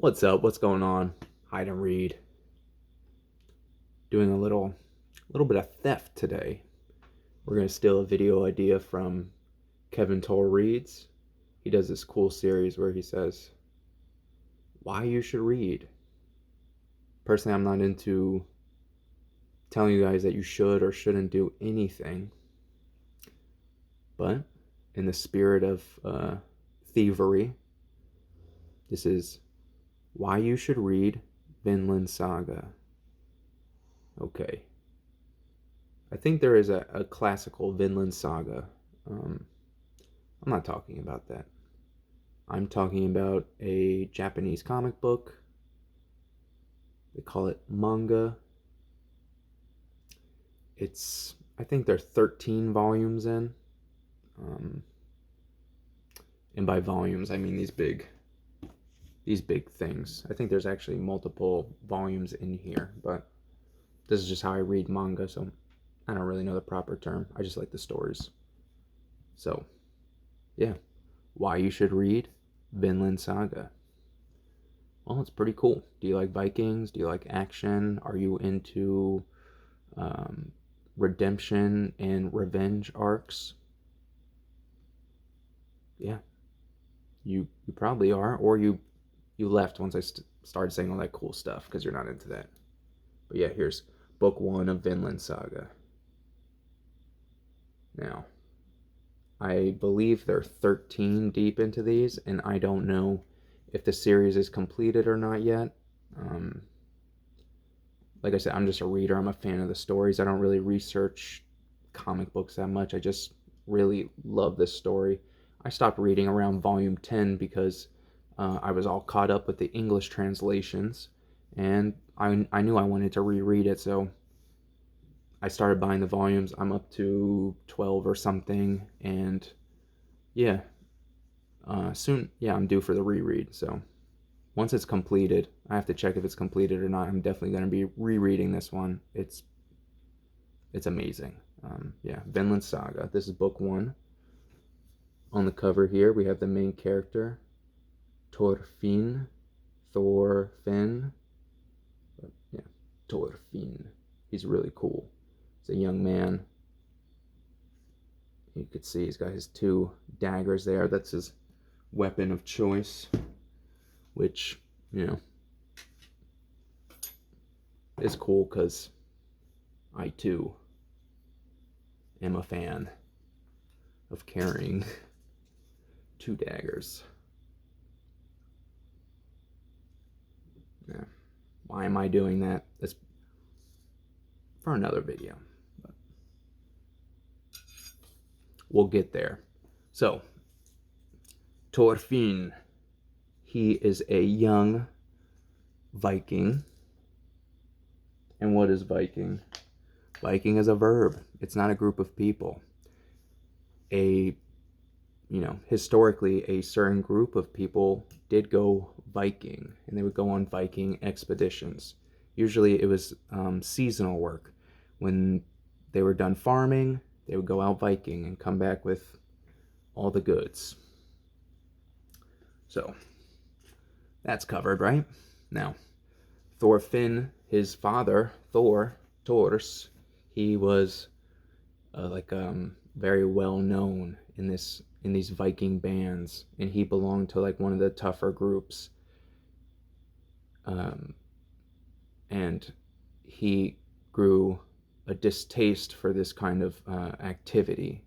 What's up? What's going on? Hide and read. Doing a little bit of theft today. We're gonna steal a video idea from Kevin Toll Reads. He does this cool series where he says why you should read. Personally, I'm not into telling you guys that you should or shouldn't do anything, but in the spirit of thievery, this is why you should read Vinland Saga. Okay, I think there is a classical Vinland Saga. Um, I'm not talking about that. I'm talking about a Japanese comic book. They call it manga. I think there are 13 volumes in. Um, and by volumes, I mean these big things. I think there's actually multiple volumes in here, but this is just how I read manga, so I don't really know the proper term. I just like the stories. So, yeah, why you should read Vinland Saga. Well, it's pretty cool. Do you like Vikings? Do you like action? Are you into um, redemption and revenge arcs? Yeah, you probably are, or you left once I started saying all that cool stuff because you're not into that. But yeah, here's book one of Vinland Saga. Now, I believe they're 13 deep into these, and I don't know if the series is completed or not yet. Um, like I said, I'm just a reader. I'm a fan of the stories. I don't really research comic books that much. I just really love this story. I stopped reading around volume 10 because I was all caught up with the English translations, and I knew I wanted to reread it, so I started buying the volumes. I'm up to 12 or something, and yeah, soon, yeah, I'm due for the reread. So once it's completed, I have to check if it's completed or not. I'm definitely going to be rereading this one. It's amazing. Yeah, Vinland Saga. This is book one. On the cover here, we have the main character, Thorfinn. Thorfinn. Yeah, Thorfinn. He's really cool. He's a young man. You could see he's got his two daggers there. That's his weapon of choice, which, you know, is cool because I too am a fan of carrying two daggers. Yeah. Why am I doing that? That's for another video. But we'll get there. So, Thorfinn, he is a young Viking. And what is Viking? Viking is a verb. It's not a group of people. Historically, a certain group of people did go Viking, and they would go on Viking expeditions. Usually it was seasonal work. When they were done farming, they would go out Viking and come back with all the goods. So, that's covered, right? Now, Thorfinn, his father, Thors, he was very well known in these Viking bands, and he belonged to like one of the tougher groups. And he grew a distaste for this kind of activity.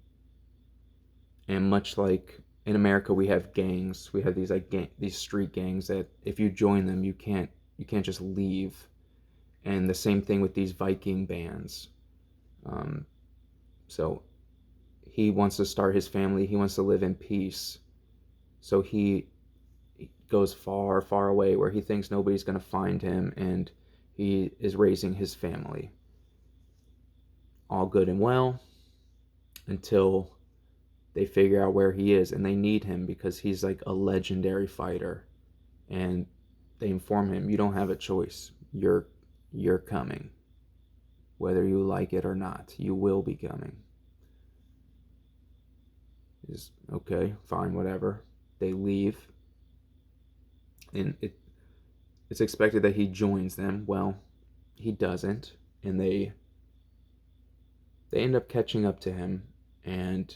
And much like in America, we have gangs. We have these these street gangs that if you join them, you can't just leave. And the same thing with these Viking bands. So he wants to start his family. He wants to live in peace. So he goes far, far away where he thinks nobody's going to find him, and he is raising his family. All good and well until they figure out where he is, and they need him because he's like a legendary fighter. And they inform him, you don't have a choice. You're coming. Whether you like it or not, you will be coming. Okay, fine, whatever. They leave, and it's expected that he joins them. Well, he doesn't, and they end up catching up to him, and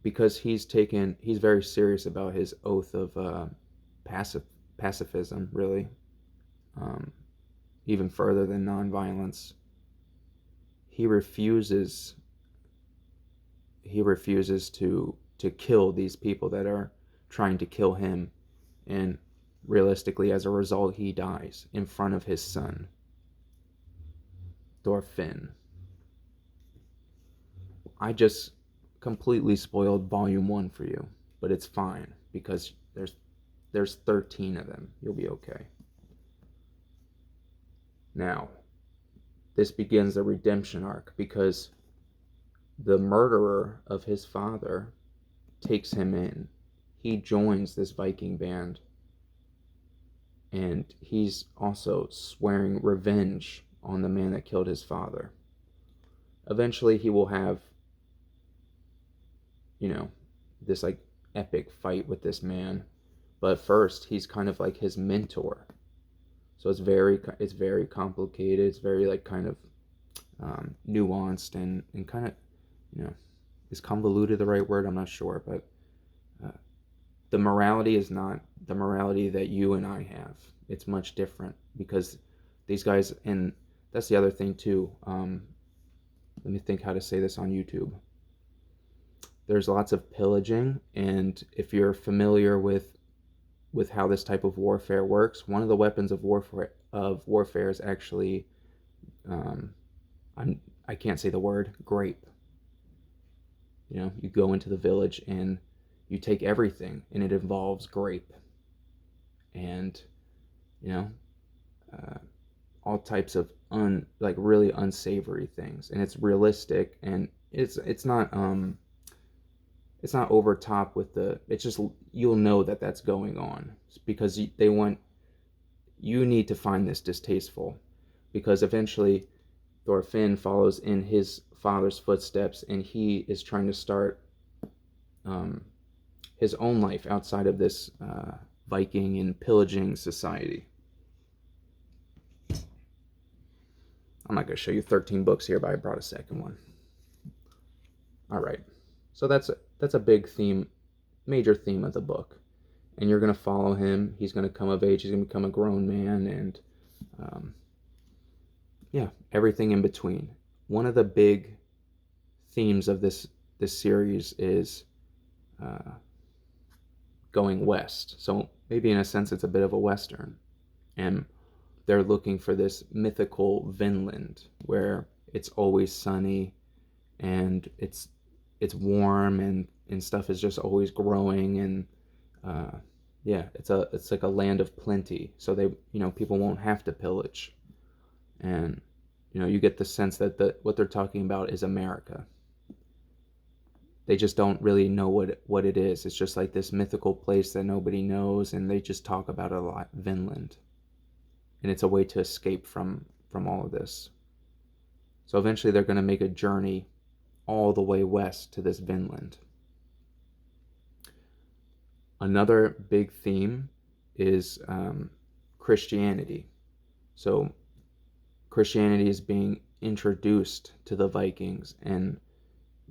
because he's very serious about his oath of pacifism, really, um, even further than nonviolence. He refuses to kill these people that are trying to kill him, and realistically, as a result, he dies in front of his son, Thorfinn. I just completely spoiled volume 1 for you, but it's fine because there's 13 of them. You'll be okay. Now, this begins the redemption arc because the murderer of his father takes him in. He joins this Viking band, and he's also swearing revenge on the man that killed his father. Eventually, he will have, this like epic fight with this man, but first he's kind of like his mentor. So it's very complicated. It's very like kind of nuanced and kind of, is convoluted the right word? I'm not sure, but the morality is not the morality that you and I have. It's much different because these guys, and that's the other thing too. Let me think how to say this on YouTube. There's lots of pillaging, and if you're familiar with how this type of warfare works, one of the weapons of warfare is actually, I can't say the word, grape. You go into the village and you take everything, and it involves grape, and all types of really unsavory things, and it's realistic, and it's not over top with it's just, you'll know that that's going on because you need to find this distasteful, because eventually Thorfinn follows in his father's footsteps, and he is trying to start his own life outside of this Viking and pillaging society. I'm not going to show you 13 books here, but I brought a second one. All right. So that's a big theme, major theme of the book. And you're going to follow him. He's going to come of age. He's going to become a grown man, and everything in between. One of the big themes of this series is going west. So maybe in a sense it's a bit of a western. And they're looking for this mythical Vinland where it's always sunny and it's warm, and stuff is just always growing, and it's like a land of plenty. So they, people won't have to pillage. And you get the sense that what they're talking about is America. They just don't really know what it is. It's just like this mythical place that nobody knows, and they just talk about it a lot, Vinland. And it's a way to escape from all of this. So eventually they're going to make a journey all the way west to this Vinland. Another big theme is Christianity. So Christianity is being introduced to the Vikings, and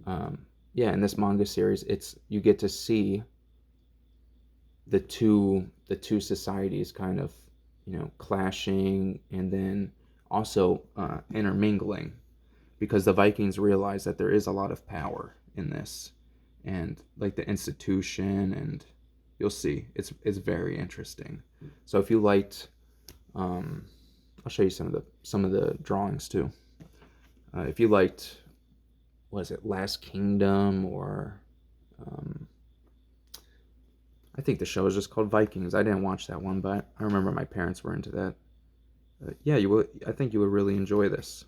in this manga series, you get to see the two societies kind of clashing, and then also intermingling, because the Vikings realize that there is a lot of power in this, and like the institution, and you'll see it's very interesting. So if you liked, I'll show you some of the drawings too. If you liked, was it Last Kingdom, or I think the show is just called Vikings. I didn't watch that one, but I remember my parents were into that. I think you would really enjoy this.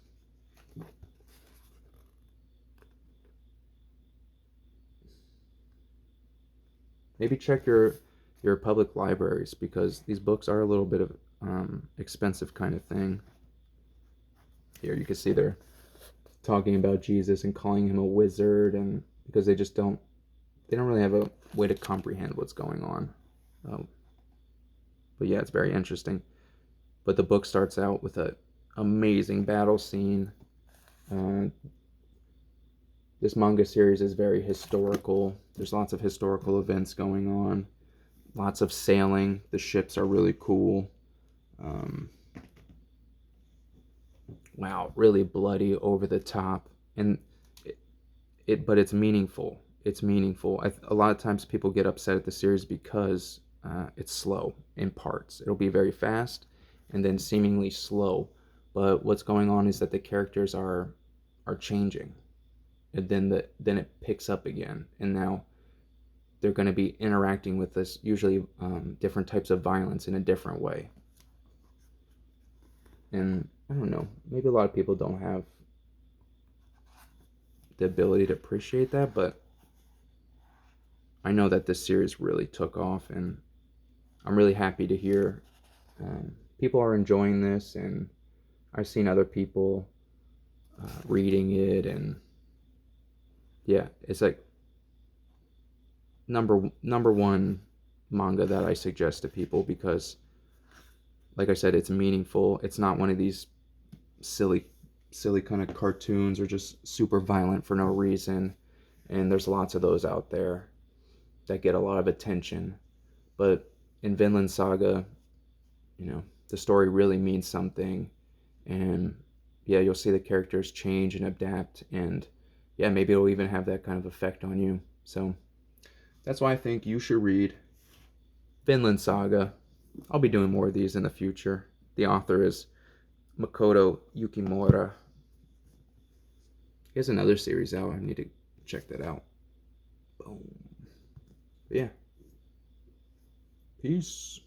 Maybe check your public libraries, because these books are a little bit of expensive kind of thing. Here you can see they're talking about Jesus and calling him a wizard, and because they don't really have a way to comprehend what's going on. But yeah, it's very interesting. But the book starts out with a amazing battle scene. Uh, this manga series is very historical. There's lots of historical events going on. Lots of sailing. The ships are really cool. Um, wow, really bloody, over the top, and but it's meaningful. It's meaningful. A lot of times people get upset at the series because it's slow in parts. It'll be very fast and then seemingly slow, but what's going on is that the characters are changing, and then it picks up again, and now they're going to be interacting with this usually different types of violence in a different way. And I don't know, maybe a lot of people don't have the ability to appreciate that, but I know that this series really took off, and I'm really happy to hear people are enjoying this, and I've seen other people reading it, and yeah, it's like number one manga that I suggest to people because, like I said, it's meaningful. It's not one of these silly, silly kind of cartoons or just super violent for no reason. And there's lots of those out there that get a lot of attention. But in Vinland Saga, the story really means something, and yeah, you'll see the characters change and adapt, and yeah, maybe it'll even have that kind of effect on you. So that's why I think you should read Vinland Saga. I'll be doing more of these in the future. The author is Makoto Yukimura. He has another series out. I need to check that out. Boom. But yeah. Peace.